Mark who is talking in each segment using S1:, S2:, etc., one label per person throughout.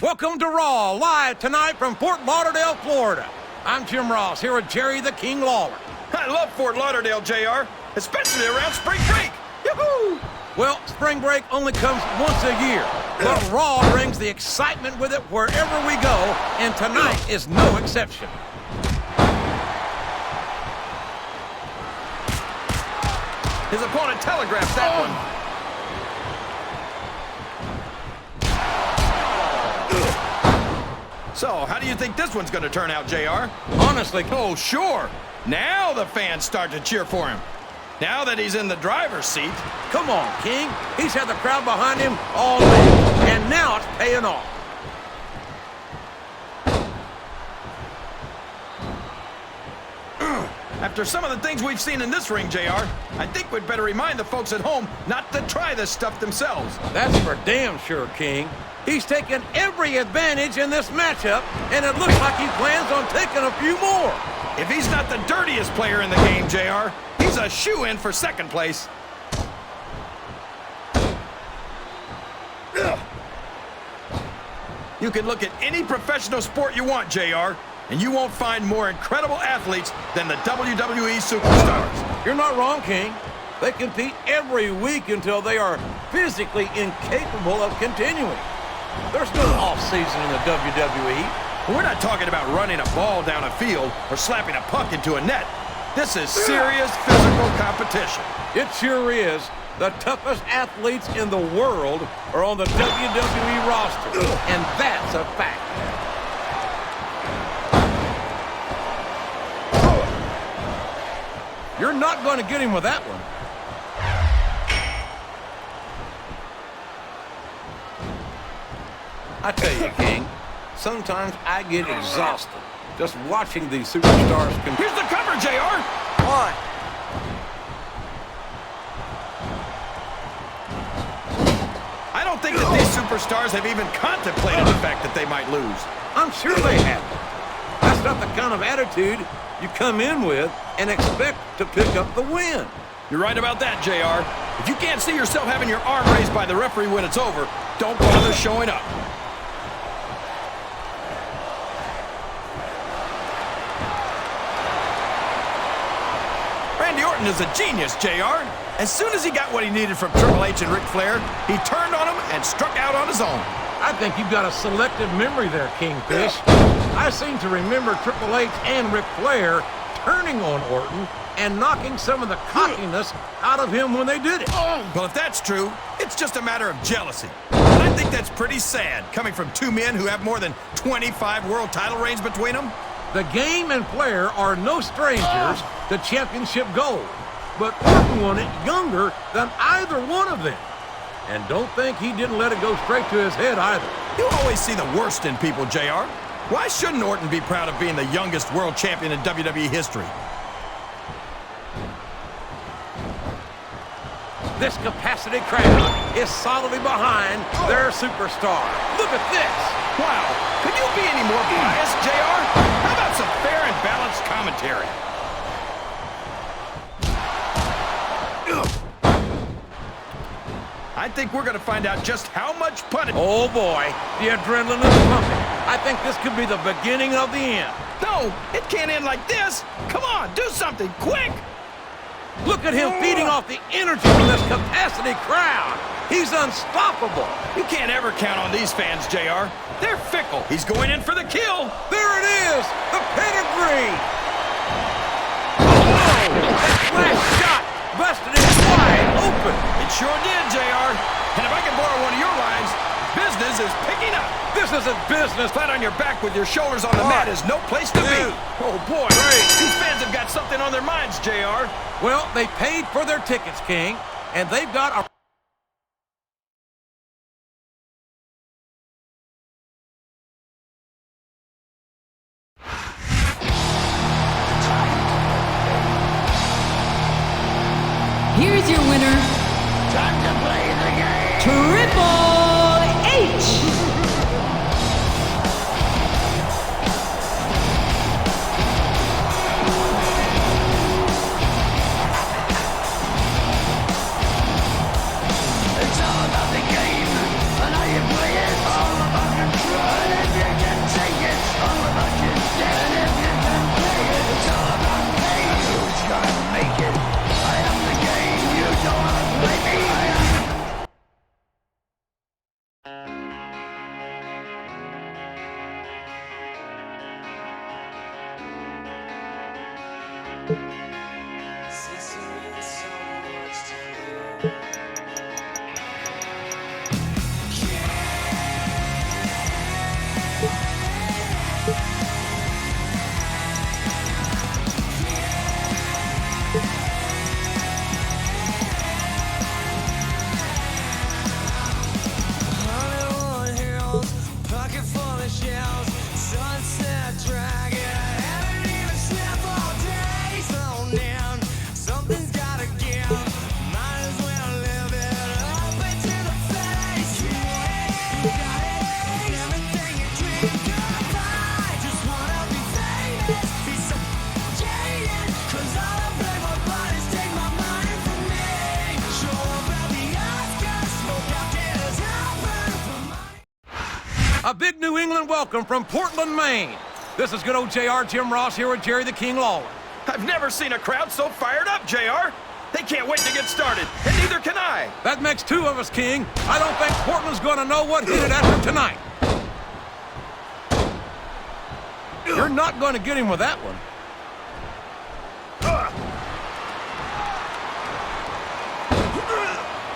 S1: Welcome to Raw, live tonight from Fort Lauderdale, Florida. I'm Jim Ross, here with Jerry the King Lawler.
S2: I love Fort Lauderdale, JR, especially around spring break. Yoo-hoo!
S1: Well, spring break only comes once a year, but Raw brings the excitement with it wherever we go, and tonight is no exception.
S2: His opponent telegraphed that one. So, how do you think this one's going to turn out, JR?
S1: Honestly,
S2: oh, sure. Now the fans start to cheer for him. Now that he's in the driver's seat.
S1: Come on, King. He's had the crowd behind him all day, and now it's paying off.
S2: After some of the things we've seen in this ring, JR, I think we'd better remind the folks at home not to try this stuff themselves.
S1: That's for damn sure, King. He's taken every advantage in this matchup, and it looks like he plans on taking a few more.
S2: If he's not the dirtiest player in the game, JR, he's a shoo-in for second place. You can look at any professional sport you want, JR, and you won't find more incredible athletes than the WWE superstars.
S1: You're not wrong, King. They compete every week until they are physically incapable of continuing. There's no off-season in the WWE.
S2: We're not talking about running a ball down a field or slapping a puck into a net. This is serious physical competition.
S1: It sure is. The toughest athletes in the world are on the WWE roster, and that's a fact. You're not going to get him with that one. I tell you, King, sometimes I get exhausted just watching these superstars compete.
S2: Here's the cover, JR.
S1: What?
S2: I don't think that these superstars have even contemplated the fact that they might lose.
S1: I'm sure they haven't. That's not the kind of attitude you come in with and expect to pick up the win.
S2: You're right about that, JR. If you can't see yourself having your arm raised by the referee when it's over, don't bother showing up. Randy Orton is a genius, JR. As soon as he got what he needed from Triple H and Ric Flair, he turned on him and struck out on his own.
S1: I think you've got a selective memory there, Kingfish. I seem to remember Triple H and Ric Flair turning on Orton and knocking some of the cockiness out of him when they did it.
S2: Well, if that's true, it's just a matter of jealousy. And I think that's pretty sad, coming from two men who have more than 25 world title reigns between them.
S1: The game and Flair are no strangers to championship gold, but Orton won it younger than either one of them. And don't think he didn't let it go straight to his head either.
S2: You always see the worst in people, JR. Why shouldn't Orton be proud of being the youngest world champion in WWE history?
S1: This capacity crowd is solidly behind their superstar. Look at this.
S2: Wow, could you be any more biased, JR? How about some fair and balanced commentary? I think we're going to find out just how much punishment.
S1: Oh boy, the adrenaline is pumping. I think this could be the beginning of the end.
S2: No, it can't end like this. Come on, do something, quick!
S1: Look at him feeding off the energy from this capacity crowd. He's unstoppable.
S2: You can't ever count on these fans, JR. They're fickle. He's going in for the kill.
S1: There it is, the pedigree. Oh, that last shot busted it wide open.
S2: It sure did, JR. And if I can borrow one of your lines, business is picking up.
S1: This isn't business.
S2: Flat on your back with your shoulders on the mat is no place to be. Oh, boy.
S1: Great.
S2: These fans have got something on their minds, JR.
S1: Well, they paid for their tickets, King, and they've got a...
S3: Here's your winner.
S1: Time to play the game.
S3: Triple H.
S1: A big New England welcome from Portland, Maine. This is good old JR Jim Ross here with Jerry the King Lawler.
S2: I've never seen a crowd so fired up, JR. They can't wait to get started, and neither can I.
S1: That makes two of us, King. I don't think Portland's going to know what hit it at them tonight. You're not going to get him with that one.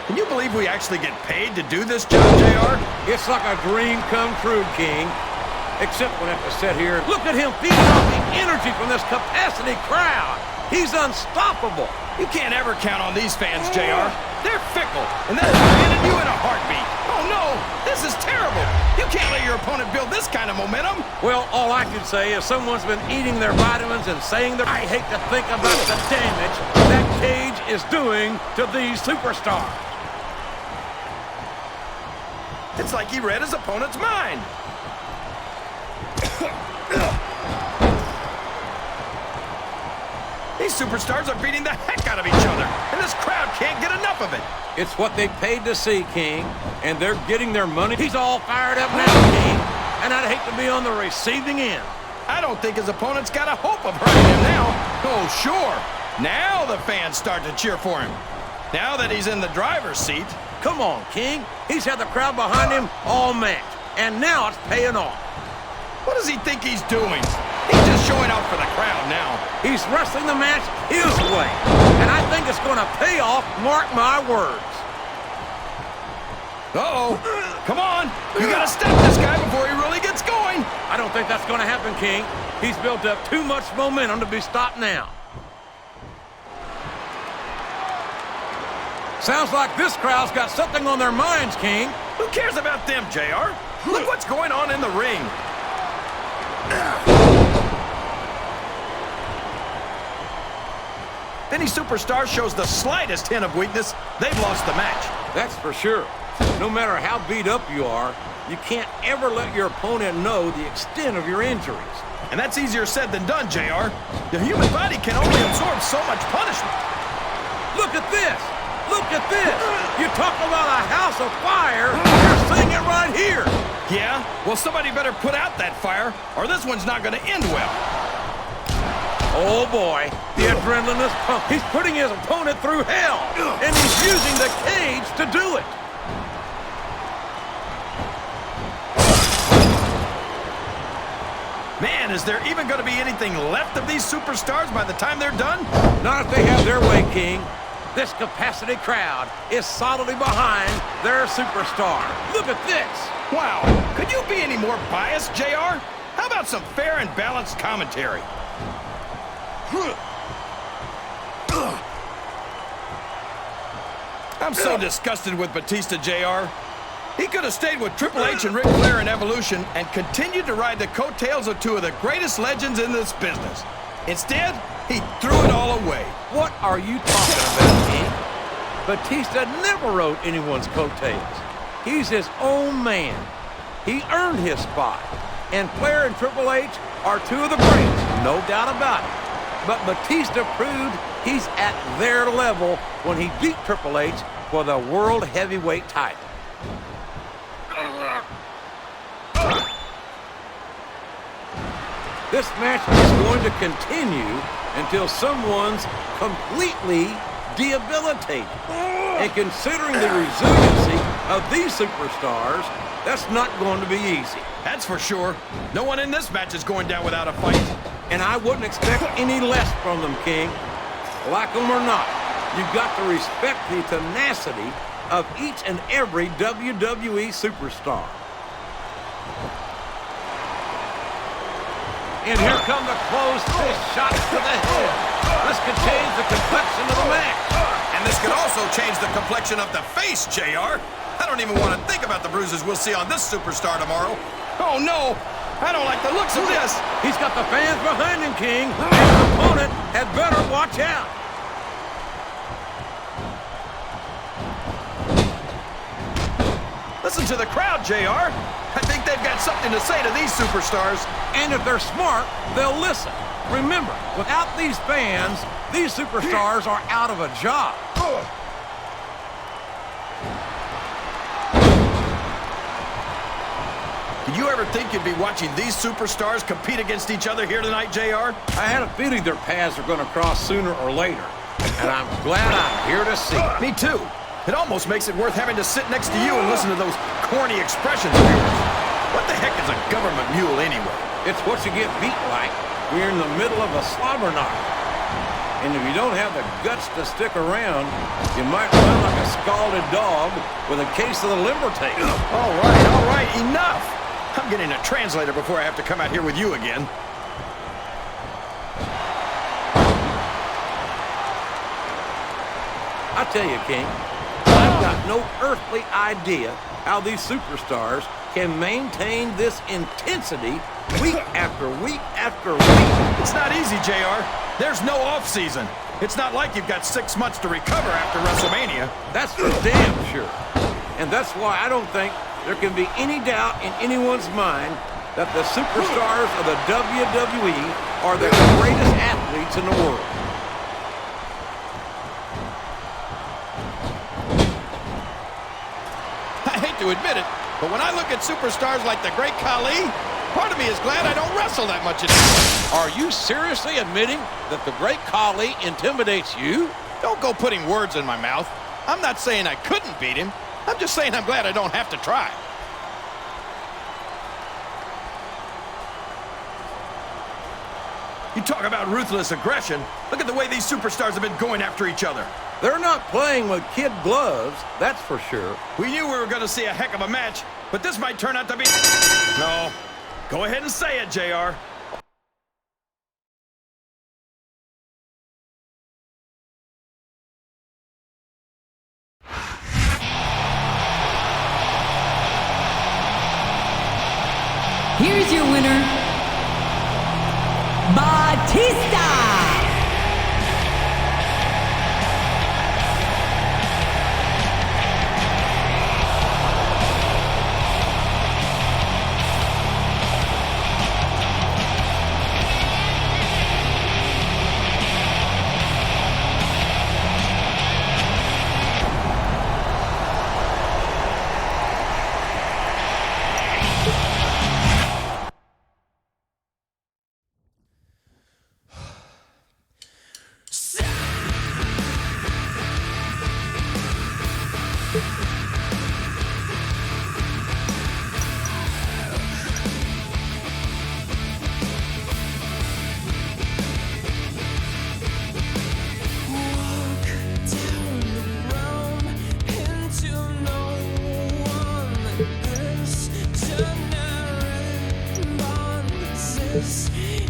S2: Can you believe we actually get paid to do this job, JR?
S1: It's like a dream come true, King. Except when I have to sit here and look at him feeding off the energy from this capacity crowd. He's unstoppable.
S2: You can't ever count on these fans, JR. They're fickle, and they'll abandon you in a heartbeat. Oh, no, this is terrible. You can't let your opponent build this kind of momentum.
S1: Well, all I can say is someone's been eating their vitamins and saying that I hate to think about the damage that cage is doing to these superstars.
S2: It's like he read his opponent's mind. These superstars are beating the heck out of each other, and this crowd can't get enough of it.
S1: It's what they paid to see, King, and they're getting their money. He's all fired up now, King, and I'd hate to be on the receiving end.
S2: I don't think his opponent's got a hope of hurting him now. Oh, sure. Now the fans start to cheer for him. Now that he's in the driver's seat.
S1: Come on, King. He's had the crowd behind him all match, and now it's paying off.
S2: What does he think he's doing? He's just showing off for the crowd now.
S1: He's wrestling the match his way, and I think it's going to pay off, mark my words.
S2: Uh-oh. Come on. You got to step this guy before he really gets going.
S1: I don't think that's going to happen, King. He's built up too much momentum to be stopped now. Sounds like this crowd's got something on their minds, King.
S2: Who cares about them, JR? Look what's going on in the ring. Any superstar shows the slightest hint of weakness, they've lost the match.
S1: That's for sure. No matter how beat up you are, you can't ever let your opponent know the extent of your injuries.
S2: And that's easier said than done, JR. The human body can only absorb so much punishment.
S1: Look at this! Look at this! You talk about a house of fire, you're seeing it right here!
S2: Yeah? Well, somebody better put out that fire, or this one's not going to end well.
S1: Oh, boy. The adrenaline is pumping. He's putting his opponent through hell, and he's using the cage to do it.
S2: Man, is there even going to be anything left of these superstars by the time they're done?
S1: Not if they have their way, King. This capacity crowd is solidly behind their superstar. Look at this.
S2: Wow. Could you be any more biased, JR? How about some fair and balanced commentary? I'm so disgusted with Batista, JR. He could have stayed with Triple H and Ric Flair in Evolution and continued to ride the coattails of two of the greatest legends in this business. Instead, he threw it all away.
S1: What are you talking about, King? Batista never rode anyone's coattails. He's his own man. He earned his spot. And Flair and Triple H are two of the greats, no doubt about it. But Batista proved he's at their level when he beat Triple H for the World Heavyweight title. This match is going to continue until someone's completely debilitated. And considering the resiliency of these superstars, that's not going to be easy.
S2: That's for sure. No one in this match is going down without a fight.
S1: And I wouldn't expect any less from them, King. Like them or not, you've got to respect the tenacity of each and every WWE superstar. And here come the closed fist shots to the head. This could change the complexion of the match.
S2: And this could also change the complexion of the face, JR. I don't even want to think about the bruises we'll see on this superstar tomorrow. Oh, no. I don't like the looks of this.
S1: He's got the fans behind him, King. And his opponent had better watch out.
S2: Listen to the crowd, JR. I think they've got something to say to these superstars.
S1: And if they're smart, they'll listen. Remember, without these fans, these superstars are out of a job.
S2: Did you ever think you'd be watching these superstars compete against each other here tonight, JR?
S1: I had a feeling their paths are going to cross sooner or later, and I'm glad I'm here to see it.
S2: Me too. It almost makes it worth having to sit next to you and listen to those corny expressions of yours. What the heck is a government mule anyway?
S1: It's what you get beat like when you're in the middle of a slobber knock. And if you don't have the guts to stick around, you might run like a scalded dog with a case of the limber tape.
S2: All right, enough! I'm getting a translator before I have to come out here with you again.
S1: I tell you, King, I've got no earthly idea how these superstars can maintain this intensity week after week after week.
S2: It's not easy, JR. There's no off-season. It's not like you've got 6 months to recover after WrestleMania.
S1: That's for damn sure. And that's why I don't think there can be any doubt in anyone's mind that the superstars of the WWE are the greatest athletes in the world.
S2: I hate to admit it, but when I look at superstars like the Great Khali, part of me is glad I don't wrestle that much anymore.
S1: Are you seriously admitting that the Great Khali intimidates you?
S2: Don't go putting words in my mouth. I'm not saying I couldn't beat him. I'm just saying I'm glad I don't have to try. You talk about ruthless aggression. Look at the way these superstars have been going after each other.
S1: They're not playing with kid gloves, that's for sure.
S2: We knew we were going to see a heck of a match, but this might turn out to be... No. Go ahead and say it, JR.
S3: Here's your winner, Batista.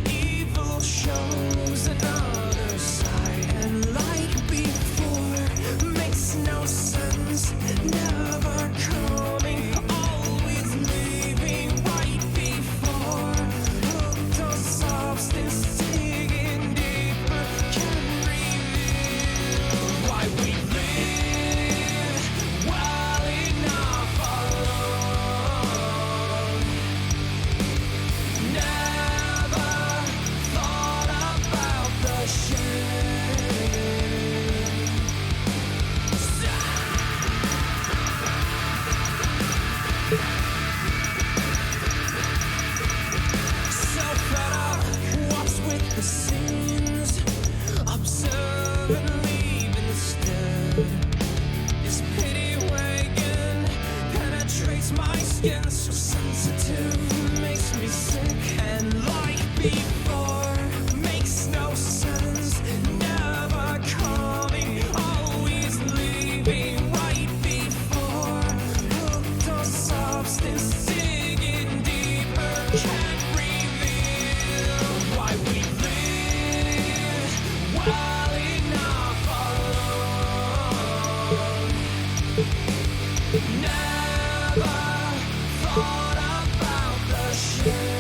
S4: Evil shows another side, and like before, makes no sense. Never coming, always leaving right before. Hooked on substance, digging deeper, can reveal why we live well enough alone. Never thought about the shame. So fed up, walks with the scenes, observe and leave instead. This pity wagon penetrates my skin, so sensitive, makes me sick. And like before, makes no sense. Never coming, always leaving right before. Hooked on substance, digging deeper, can't reveal why we live well enough alone. Never thought about the shame.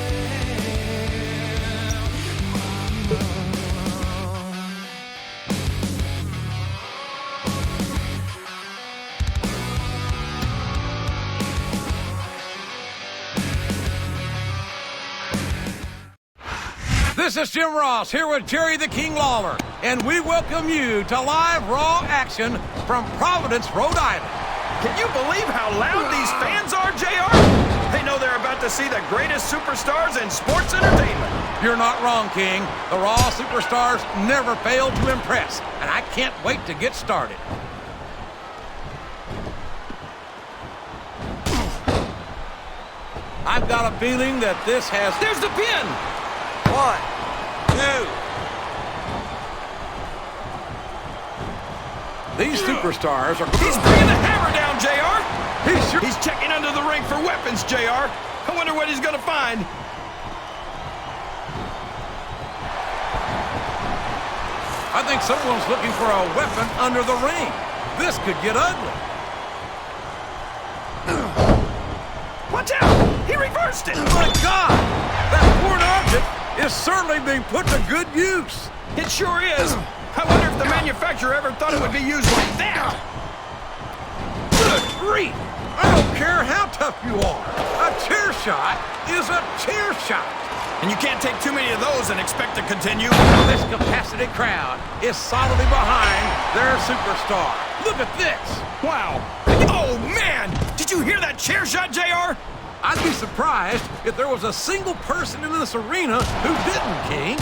S1: This is Jim Ross here with Jerry the King Lawler, and we welcome you to live Raw action from Providence, Rhode Island.
S2: Can you believe how loud these fans are, JR? They know they're about to see the greatest superstars in sports entertainment.
S1: You're not wrong, King. The Raw superstars never fail to impress, and I can't wait to get started. I've got a feeling that this has...
S2: There's the pin!
S5: 1, 2.
S1: These superstars are...
S2: He's bringing the hammer down, JR!
S1: He's
S2: He's checking under the ring for weapons, JR. I wonder what he's going to find.
S1: I think someone's looking for a weapon under the ring. This could get ugly.
S2: Watch out! He reversed it!
S1: My God! That foreign object is certainly being put to good use.
S2: It sure is. I wonder if the manufacturer ever thought it would be used like that.
S1: Good grief! I don't care how tough you are. A chair shot is a chair shot.
S2: And you can't take too many of those and expect to continue.
S1: This capacity crowd is solidly behind their superstar. Look at this.
S2: Wow. Oh, man! Did you hear that chair shot, JR?
S1: I'd be surprised if there was a single person in this arena who didn't, King.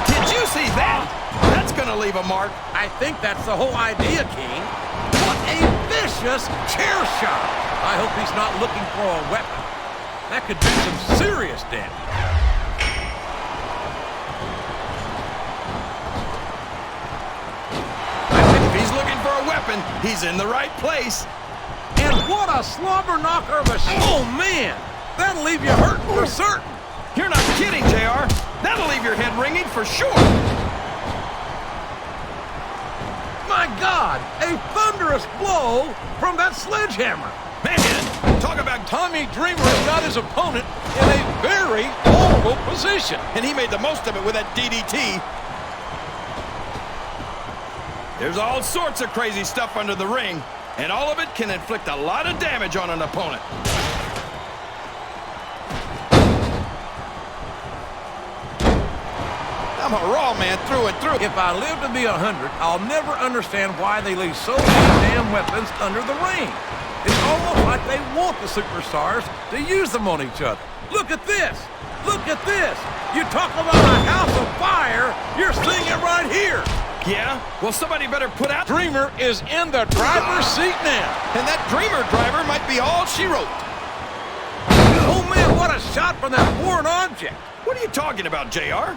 S2: Did you see that? That's gonna leave a mark.
S1: I think that's the whole idea, King. What a vicious chair shot. I hope he's not looking for a weapon. That could do some serious damage.
S2: I think if he's looking for a weapon, he's in the right place.
S1: And what a slobber knocker of a... Oh, man! That'll leave you hurting for certain.
S2: You're not kidding, JR. That'll leave your head ringing for sure.
S1: My God! A thunderous blow from that sledgehammer.
S2: Man, talk about...
S1: Tommy Dreamer got his opponent in a very vulnerable position.
S2: And he made the most of it with that DDT. There's all sorts of crazy stuff under the ring, and all of it can inflict a lot of damage on an opponent. I'm a Raw man through and through.
S1: If I live to be 100, I'll never understand why they leave so many damn weapons under the ring. It's almost like they want the superstars to use them on each other. Look at this! Look at this! You talk about a house of fire, you're seeing it right here!
S2: Yeah? Well, somebody better put out...
S1: Dreamer is in the driver's seat now.
S2: And that Dreamer driver might be all she wrote.
S1: Oh man, what a shot from that foreign object!
S2: What are you talking about, JR?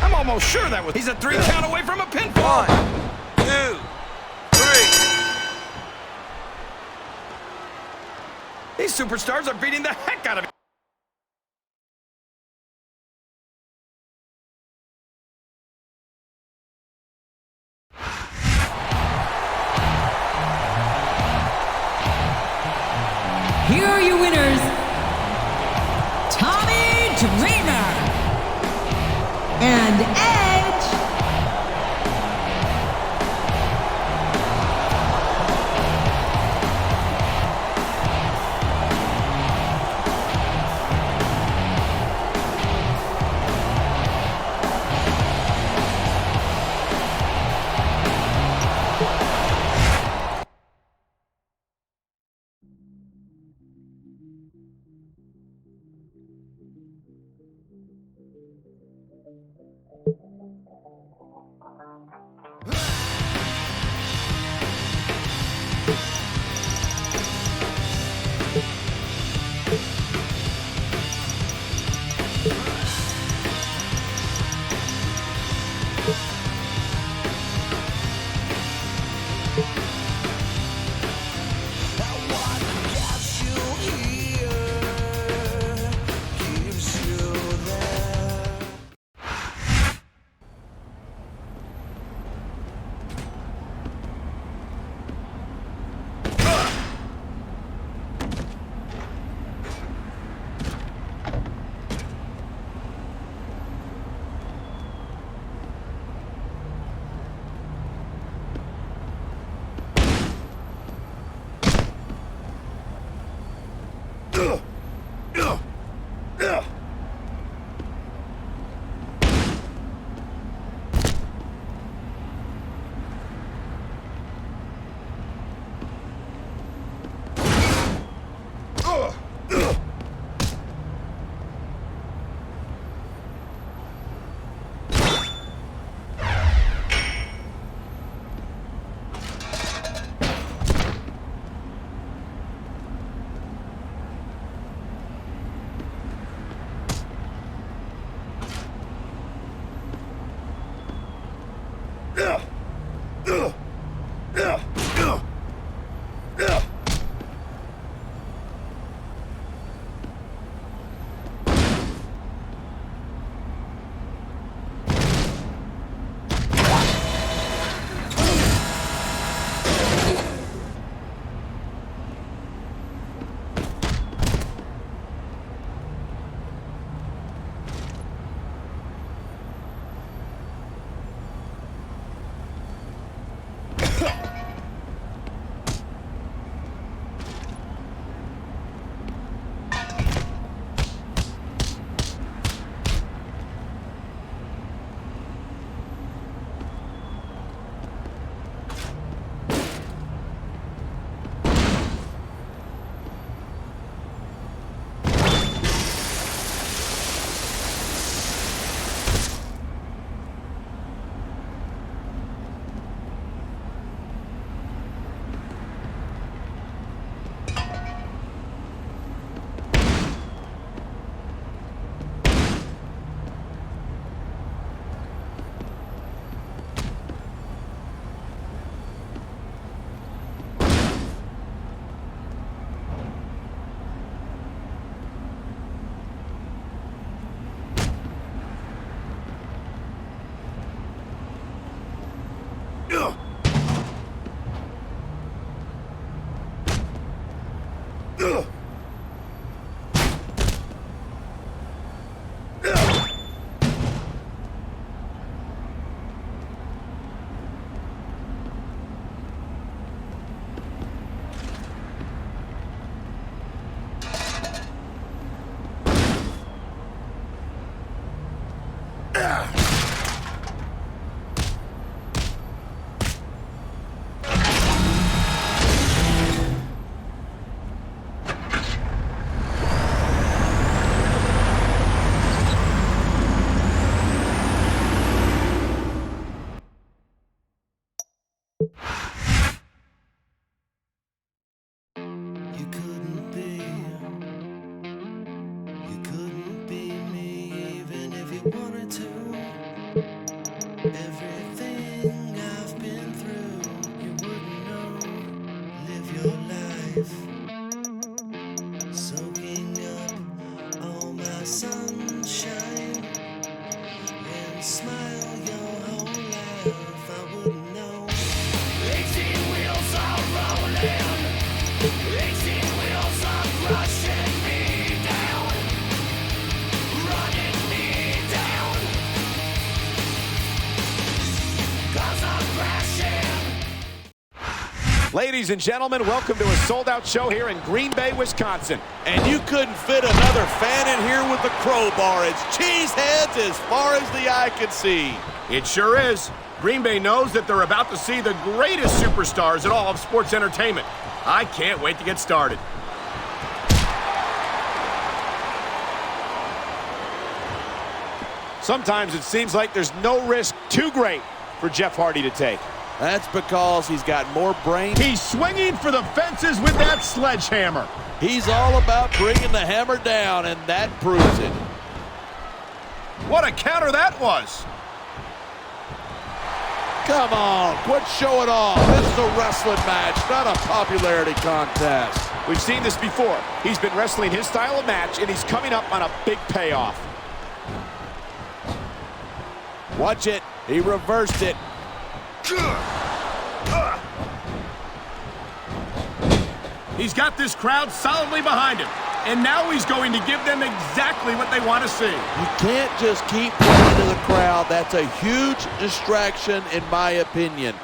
S2: I'm almost sure that was... He's a 3 count away from a pinfall.
S5: 1, 2, 3.
S2: These superstars are beating the heck out of...
S3: Here are your winners, Tommy Dreamer and Edge.
S4: You couldn't be me even if you wanted to. Everything I've been through, you wouldn't know. Live your life, soaking up all my sunshine, and smile your whole life. I wouldn't know. 18 wheels are rolling. 18 wheels are crushing me down, running me down, 'cause I'm crashing.
S6: Ladies and gentlemen, welcome to a sold-out show here in Green Bay, Wisconsin.
S7: And you couldn't fit another fan in here with a crowbar. It's cheeseheads as far as the eye can see.
S6: It sure is. Green Bay knows that they're about to see the greatest superstars in all of sports entertainment. I can't wait to get started. Sometimes it seems like there's no risk too great for Jeff Hardy to take.
S7: That's because he's got more brain.
S6: He's swinging for the fences with that sledgehammer.
S7: He's all about bringing the hammer down, and that proves it.
S6: What a counter that was.
S7: Come on, quit showing off. This is a wrestling match, not a popularity contest.
S6: We've seen this before. He's been wrestling his style of match, and he's coming up on a big payoff.
S7: Watch it. He reversed it.
S6: He's got this crowd solidly behind him, and now he's going to give them exactly what they want to see.
S7: You can't just keep playing to the crowd. That's a huge distraction, in my opinion.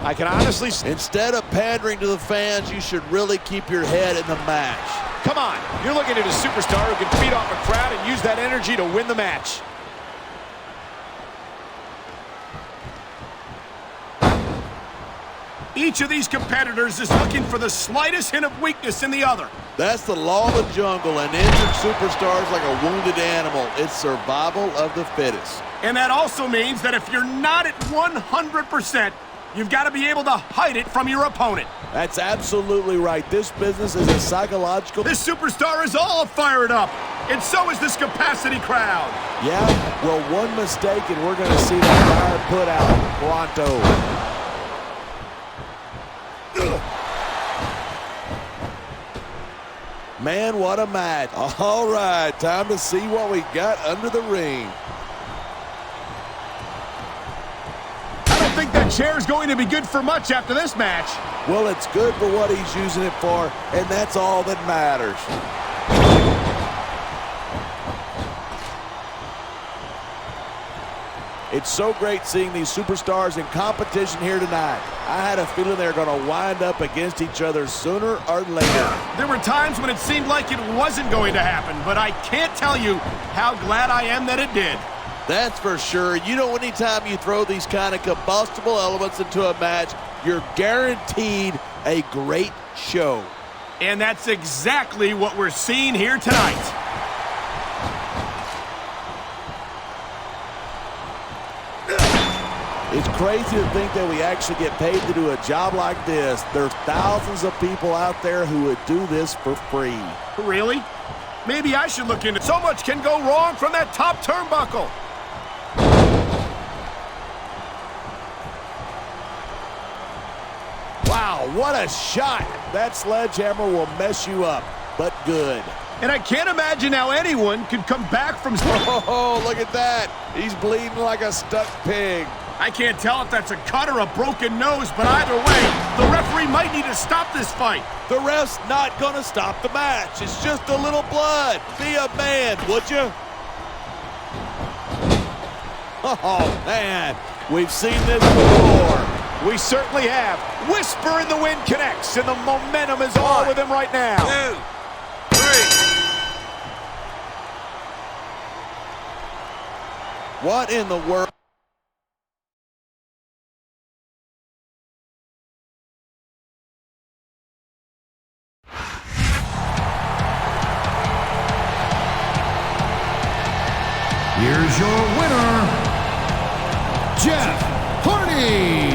S6: I can honestly...
S7: Instead of pandering to the fans, you should really keep your head in the match.
S6: Come on, you're looking at a superstar who can feed off a crowd and use that energy to win the match. Each of these competitors is looking for the slightest hint of weakness in the other.
S7: That's the law of the jungle, and injured superstars like a wounded animal. It's survival of the fittest.
S6: And that also means that if you're not at 100%, you've got to be able to hide it from your opponent.
S7: That's absolutely right. This business is a psychological...
S6: This superstar is all fired up, and so is this capacity crowd.
S7: Yeah, well, one mistake, and we're going to see that fire put out pronto. Man, what a match. All right, time to see what we got under the ring.
S6: I don't think that chair is going to be good for much after this match.
S7: Well, it's good for what he's using it for, and that's all that matters. It's so great seeing these superstars in competition here tonight. I had a feeling they were going to wind up against each other sooner or later.
S6: There were times when it seemed like it wasn't going to happen, but I can't tell you how glad I am that it did.
S7: That's for sure. You know, anytime you throw these kind of combustible elements into a match, you're guaranteed a great show.
S6: And that's exactly what we're seeing here tonight.
S7: It's crazy to think that we actually get paid to do a job like this. There's thousands of people out there who would do this for free.
S6: Really? Maybe I should look into it. So much can go wrong from that top turnbuckle.
S7: Wow, what a shot. That sledgehammer will mess you up, but good.
S6: And I can't imagine how anyone could come back from...
S7: Oh, look at that. He's bleeding like a stuck pig.
S6: I can't tell if that's a cut or a broken nose, but either way, the referee might need to stop this fight.
S7: The ref's not going to stop the match. It's just a little blood. Be a man, would you? Oh, man. We've seen this before.
S8: We certainly have. Whisper in the Wind connects, and the momentum is all with him right now.
S5: 2, 3.
S7: What in the world?
S9: Here's your winner, Jeff Hardy.